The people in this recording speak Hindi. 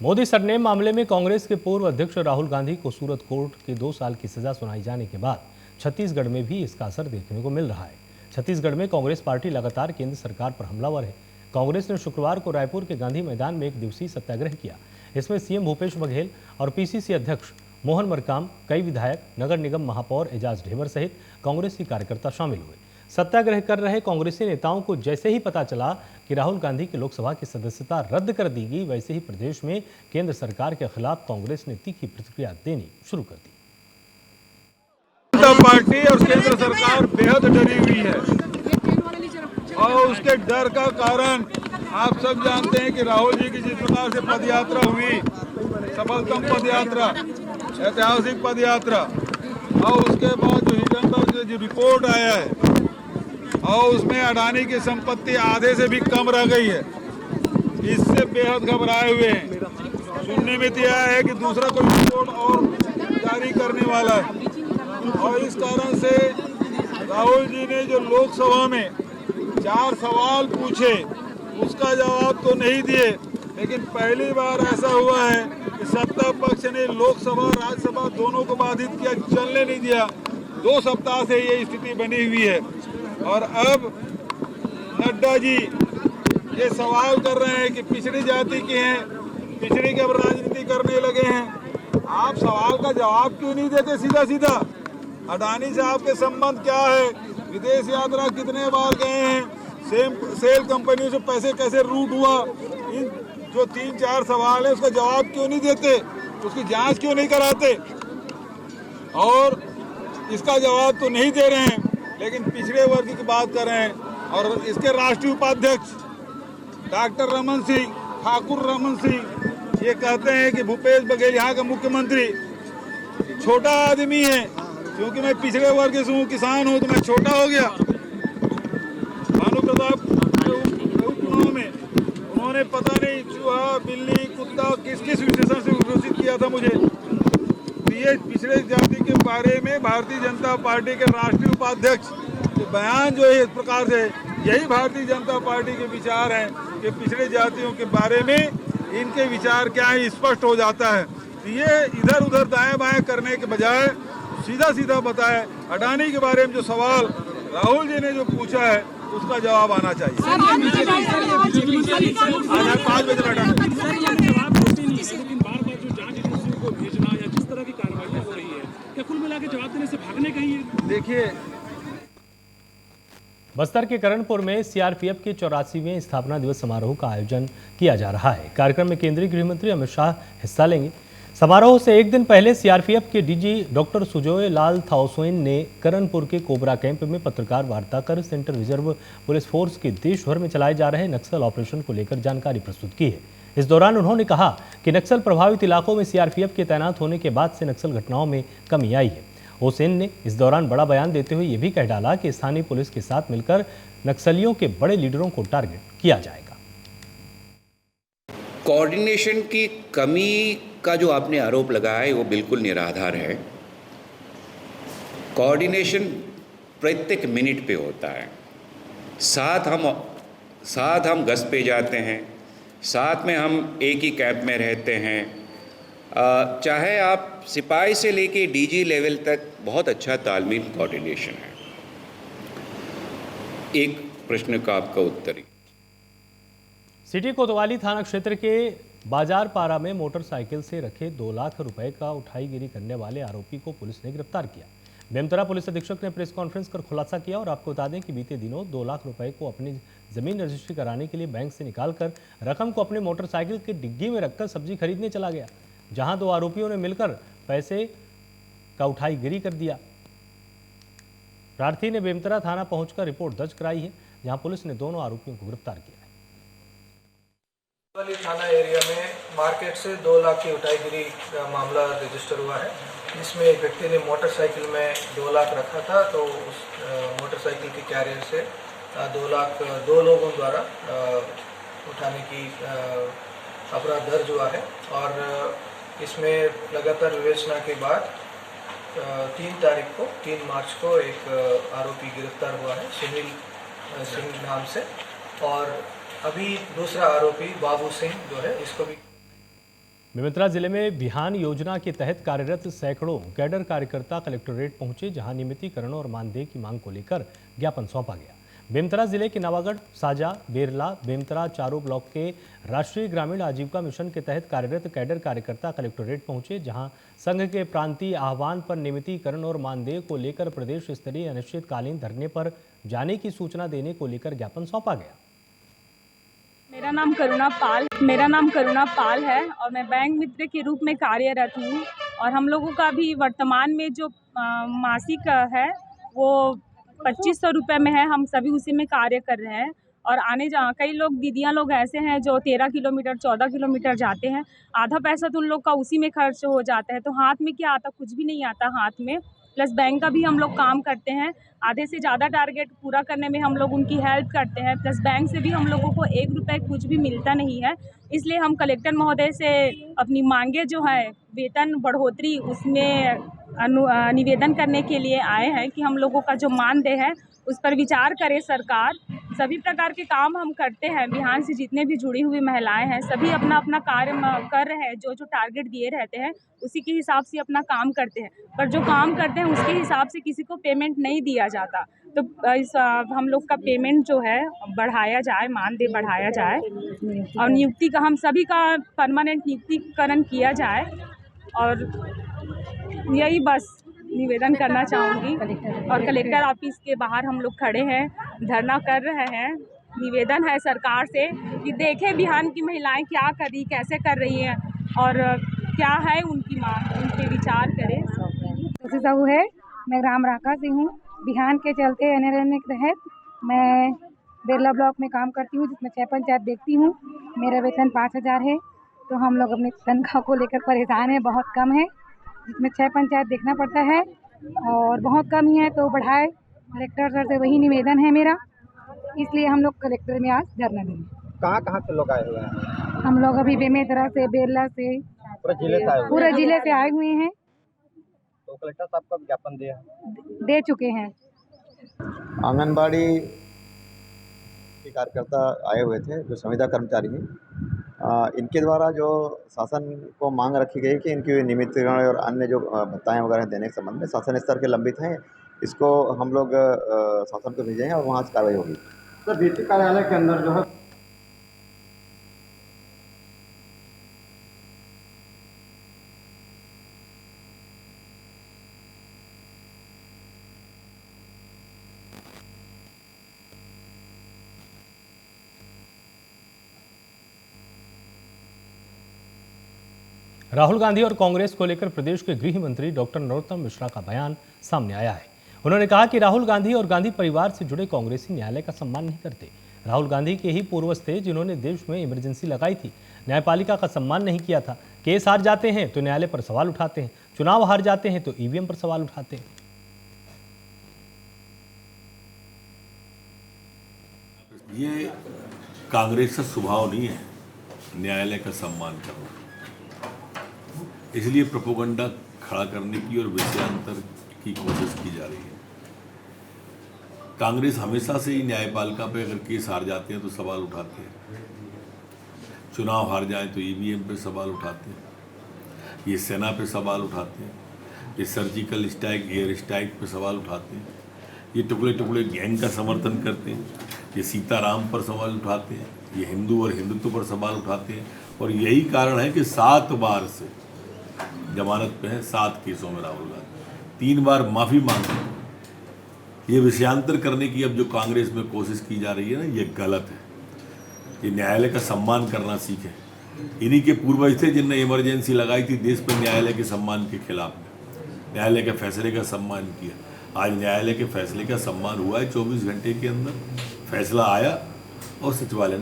मोदी सरनेम मामले में कांग्रेस के पूर्व अध्यक्ष राहुल गांधी को सूरत कोर्ट के 2 साल की सजा सुनाई जाने के बाद छत्तीसगढ़ में भी इसका असर देखने को मिल रहा है। छत्तीसगढ़ में कांग्रेस पार्टी लगातार केंद्र सरकार पर हमलावर है। कांग्रेस ने शुक्रवार को रायपुर के गांधी मैदान में 1 दिवसीय सत्याग्रह किया। इसमें सीएम भूपेश बघेल और पीसीसी अध्यक्ष मोहन मरकाम, कई विधायक, नगर निगम महापौर एजाज ढेबर सहित कांग्रेस के कार्यकर्ता शामिल हुए। सत्याग्रह कर रहे कांग्रेसी नेताओं को जैसे ही पता चला कि राहुल गांधी की लोकसभा की सदस्यता रद्द कर दी गई, वैसे ही प्रदेश में केंद्र सरकार के खिलाफ कांग्रेस ने तीखी प्रतिक्रिया देनी शुरू कर दी। जनता पार्टी और केंद्र सरकार बेहद डरी हुई है और उसके डर का कारण आप सब जानते हैं कि राहुल जी की जिस प्रकार से पदयात्रा हुई, सफलतम पदयात्रा, ऐतिहासिक पदयात्रा, और उसके बाद जो हिडनबर्ग जो रिपोर्ट आया है और उसमें अडानी की संपत्ति आधे से भी कम रह गई है, इससे बेहद घबराए हुए हैं। सुनने में तो आया है कि दूसरा कोई रिपोर्ट और जारी करने वाला है और इस कारण से राहुल जी ने जो लोकसभा में 4 सवाल पूछे उसका जवाब तो नहीं दिए, लेकिन पहली बार ऐसा हुआ है कि सत्ता पक्ष ने लोकसभा राज्यसभा दोनों को बाधित किया, चलने नहीं दिया। 2 सप्ताह से ये स्थिति बनी हुई है और अब नड्डा जी ये सवाल कर रहे हैं कि पिछड़ी जाति के हैं, पिछड़ी के अब राजनीति करने लगे हैं। आप सवाल का जवाब क्यों नहीं देते सीधा सीधा? अडानी से आपके संबंध क्या है? विदेश यात्रा कितने बार गए हैं? सेल कंपनियों से पैसे कैसे रूट हुआ? इन जो 3-4 सवाल है उसका जवाब क्यों नहीं देते? उसकी जांच क्यों नहीं कराते? और इसका जवाब तो नहीं दे रहे हैं, लेकिन पिछड़े वर्ग की बात कर रहे हैं। और इसके राष्ट्रीय उपाध्यक्ष डॉक्टर रमन सिंह, ठाकुर रमन सिंह, ये कहते हैं कि भूपेश बघेल यहाँ का मुख्यमंत्री छोटा आदमी है, क्योंकि मैं पिछड़े वर्ग से हूँ, किसान हूँ, तो मैं छोटा हो गया। भानु प्रताप चुनाव में उन्होंने पता नहीं चूहा, बिल्ली, कुत्ता किस किस विशेषण से घोषित किया था मुझे। ये पिछड़े जाति के बारे में भारतीय जनता पार्टी के राष्ट्रीय उपाध्यक्ष के बयान जो है इस प्रकार से, यही भारतीय जनता पार्टी के विचार हैं कि पिछड़े जातियों के बारे में इनके विचार क्या है स्पष्ट हो जाता है। ये इधर उधर दाएं बाएं करने के बजाय सीधा सीधा बताए। अडानी के बारे में जो सवाल राहुल जी ने जो पूछा है उसका जवाब आना चाहिए। आज 5 बजे बैठा लेकिन बार-बार जो जांच एजेंसियों को भेजना या जिस तरह की कार्रवाई हो रही है, क्या कुल मिला के जवाब देने से भागने का ही है? देखिए, बस्तर के करणपुर में सीआरपीएफ के 84वें स्थापना दिवस समारोह का आयोजन किया जा रहा है। कार्यक्रम में केंद्रीय गृह मंत्री अमित शाह हिस्सा लेंगे। समारोह से एक दिन पहले सीआरपीएफ के डीजी डॉक्टर सुजोय लाल थाओसोइन ने करणपुर के कोबरा कैंप में पत्रकार वार्ता कर सेंट्रल रिजर्व पुलिस फोर्स के देश भर में चलाए जा रहे नक्सल ऑपरेशन को लेकर जानकारी प्रस्तुत की है। इस दौरान उन्होंने कहा कि नक्सल प्रभावित इलाकों में सीआरपीएफ के तैनात होने के बाद से नक्सल घटनाओं में कमी आई है। ओसेन ने इस दौरान बड़ा बयान देते हुए ये भी कह डाला कि स्थानीय पुलिस के साथ मिलकर नक्सलियों के बड़े लीडरों को टारगेट किया जाएगा। कोऑर्डिनेशन की कमी का जो आपने आरोप लगाया है वो बिल्कुल निराधार है। कोऑर्डिनेशन प्रत्येक मिनट पे होता है। साथ हम गश्त पे जाते हैं, साथ में हम एक ही कैंप में रहते हैं। चाहे आप सिपाही से लेके डीजी लेवल तक बहुत अच्छा तालमेल कोऑर्डिनेशन है। एक प्रश्न का आपका उत्तर। सिटी कोतवाली थाना क्षेत्र के बाजार पारा में मोटरसाइकिल से रखे 2 लाख रुपए का उठाईगिरी करने वाले आरोपी को पुलिस ने गिरफ्तार किया। बेमतरा पुलिस अधीक्षक ने प्रेस कॉन्फ्रेंस कर खुलासा किया और आपको बता दें कि बीते दिनों 2 लाख रुपए को अपनी जमीन रजिस्ट्री कराने के लिए बैंक से निकालकर रकम को अपने मोटरसाइकिल की डिग्गी में रखकर सब्जी खरीदने चला गया, जहां 2 आरोपियों ने मिलकर पैसे का उठाईगिरी कर दिया। प्रार्थी ने बेमतरा थाना पहुंचकर रिपोर्ट दर्ज कराई है, जहां पुलिस ने दोनों आरोपियों को गिरफ्तार किया है। थाना एरिया में मार्केट से 2 लाख की उठाईगिरी का मामला रजिस्टर हुआ है, जिसमें एक व्यक्ति ने मोटरसाइकिल में 2 लाख रखा था, तो उस मोटरसाइकिल के कैरियर से 2 लाख 2 लोगों द्वारा उठाने की अपराध दर्ज हुआ है। और इसमें लगातार विवेचना के बाद 3 मार्च को एक आरोपी गिरफ्तार हुआ है सुनील सिंह नाम से, और अभी दूसरा आरोपी बाबू सिंह जो है इसको भी बेमेतरा जिले में बिहान योजना के तहत कार्यरत सैकड़ों कैडर कार्यकर्ता कलेक्टोरेट पहुंचे, जहां नियमितीकरण और मानदेय की मांग को लेकर ज्ञापन सौंपा गया। बेमेतरा जिले के नवागढ़, साजा, बेरला, बेमेतरा चारों ब्लॉक के राष्ट्रीय ग्रामीण आजीविका मिशन के तहत कार्यरत कैडर कार्यकर्ता कलेक्टोरेट पहुंचे, जहां संघ के प्रांतीय आह्वान पर नियमितीकरण और मानदेय को लेकर प्रदेश स्तरीय अनिश्चितकालीन धरने पर जाने की सूचना देने को लेकर ज्ञापन सौंपा गया। मेरा नाम करुणा पाल है और मैं बैंक मित्र के रूप में कार्यरत हूँ। और हम लोगों का भी वर्तमान में जो मासिक है वो 2500 रुपये में है। हम सभी उसी में कार्य कर रहे हैं। और कई लोग दीदियाँ लोग ऐसे हैं जो 13 किलोमीटर 14 किलोमीटर जाते हैं। आधा पैसा तो उन लोग का उसी में खर्च हो जाता है, तो हाथ में क्या आता, कुछ भी नहीं आता हाथ में। प्लस बैंक का भी हम लोग काम करते हैं, आधे से ज़्यादा टारगेट पूरा करने में हम लोग उनकी हेल्प करते हैं। प्लस बैंक से भी हम लोगों को 1 रुपये कुछ भी मिलता नहीं है। इसलिए हम कलेक्टर महोदय से अपनी मांगे जो है वेतन बढ़ोतरी उसमें निवेदन करने के लिए आए हैं कि हम लोगों का जो मानदेय है उस पर विचार करे सरकार। सभी प्रकार के काम हम करते हैं। बिहान से जितने भी जुड़ी हुई महिलाएं हैं सभी अपना अपना कार्य कर रहे हैं। जो टारगेट दिए रहते हैं उसी के हिसाब से अपना काम करते हैं, पर जो काम करते हैं उसके हिसाब से किसी को पेमेंट नहीं दिया जाता। तो हम लोग का पेमेंट जो है बढ़ाया जाए, मानदेय बढ़ाया जाए और नियुक्ति का हम सभी का परमानेंट नियुक्तिकरण किया जाए। और यही बस निवेदन करना चाहूँगी। और कलेक्टर ऑफिस के बाहर हम लोग खड़े हैं, धरना कर रहे हैं। निवेदन है सरकार से कि देखें बिहान की महिलाएं क्या कर रही, कैसे कर रही हैं और क्या है उनकी मांग, उन पे विचार करें। साहू है, मैं ग्राम राका से हूँ। बिहान के चलते एनआरएन के तहत मैं बेरला ब्लॉक में काम करती हूँ, जिसमें 6 पंचायत देखती हूँ। मेरा वेतन 5000 है। तो हम लोग अपने तनख्वाह को लेकर परेशान हैं, बहुत कम है, जिसमें 6 पंचायत देखना पड़ता है और बहुत कम ही है, तो बढ़ाए। कलेक्टर सर से वही निवेदन है मेरा, इसलिए हम लोग कलेक्टर में आज धरना देंगे। कहाँ से लोग आए हुए हैं? हम लोग अभी बेमेतरा से, बेरला से, पूरे जिले से आए हुए हैं। तो कलेक्टर साहब का ज्ञापन दे चुके हैं। आंगनबाड़ी के कार्यकर्ता आए हुए थे, जो संविदा कर्मचारी हैं। इनके द्वारा जो शासन को मांग रखी गई कि इनकी नियमितीकरण और अन्य जो भत्ताएं वगैरह देने के संबंध में शासन स्तर के लंबित हैं, इसको हम लोग शासन को भेजेंगे और वहाँ से कार्रवाई होगी। सर, डीसी कार्यालय के अंदर जो है राहुल गांधी और कांग्रेस को लेकर प्रदेश के गृह मंत्री डॉक्टर नरोत्तम मिश्रा का बयान सामने आया है। उन्होंने कहा कि राहुल गांधी और गांधी परिवार से जुड़े कांग्रेसी न्यायालय का सम्मान नहीं करते। राहुल गांधी के ही पूर्वज थे जिन्होंने देश में इमरजेंसी लगाई थी, न्यायपालिका का सम्मान नहीं किया था। केस हार जाते हैं तो न्यायालय पर सवाल उठाते हैं, चुनाव हार जाते हैं तो ईवीएम पर सवाल उठाते हैं। ये कांग्रेस का स्वभाव नहीं है न्यायालय का सम्मान करना, इसलिए प्रोपेगेंडा खड़ा करने की और विषयांतर की कोशिश की जा रही है। कांग्रेस हमेशा से ही न्यायपालिका पे अगर केस हार जाते हैं तो सवाल उठाते हैं, चुनाव हार जाए तो ईवीएम पे सवाल उठाते हैं, ये सेना पे सवाल उठाते हैं, ये सर्जिकल स्ट्राइक, एयर स्ट्राइक पे सवाल उठाते हैं, ये टुकड़े टुकड़े गैंग का समर्थन करते हैं, ये सीताराम पर सवाल उठाते हैं, ये हिंदू और हिंदुत्व पर सवाल उठाते हैं। और यही कारण है कि 7 बार से जमानत पे है, 7 केसों में राहुल गांधी 3 बार माफ़ी मांगी। ये विषयांतर करने की अब जो कांग्रेस में कोशिश की जा रही है ना, ये गलत है। ये न्यायालय का सम्मान करना सीखे। इन्हीं के पूर्वज थे जिनने इमरजेंसी लगाई थी देश पर न्यायालय के सम्मान के खिलाफ में, न्यायालय के फैसले का सम्मान किया। आज न्यायालय के फैसले का सम्मान हुआ है, 24 घंटे के अंदर फैसला आया और सचिवालय ने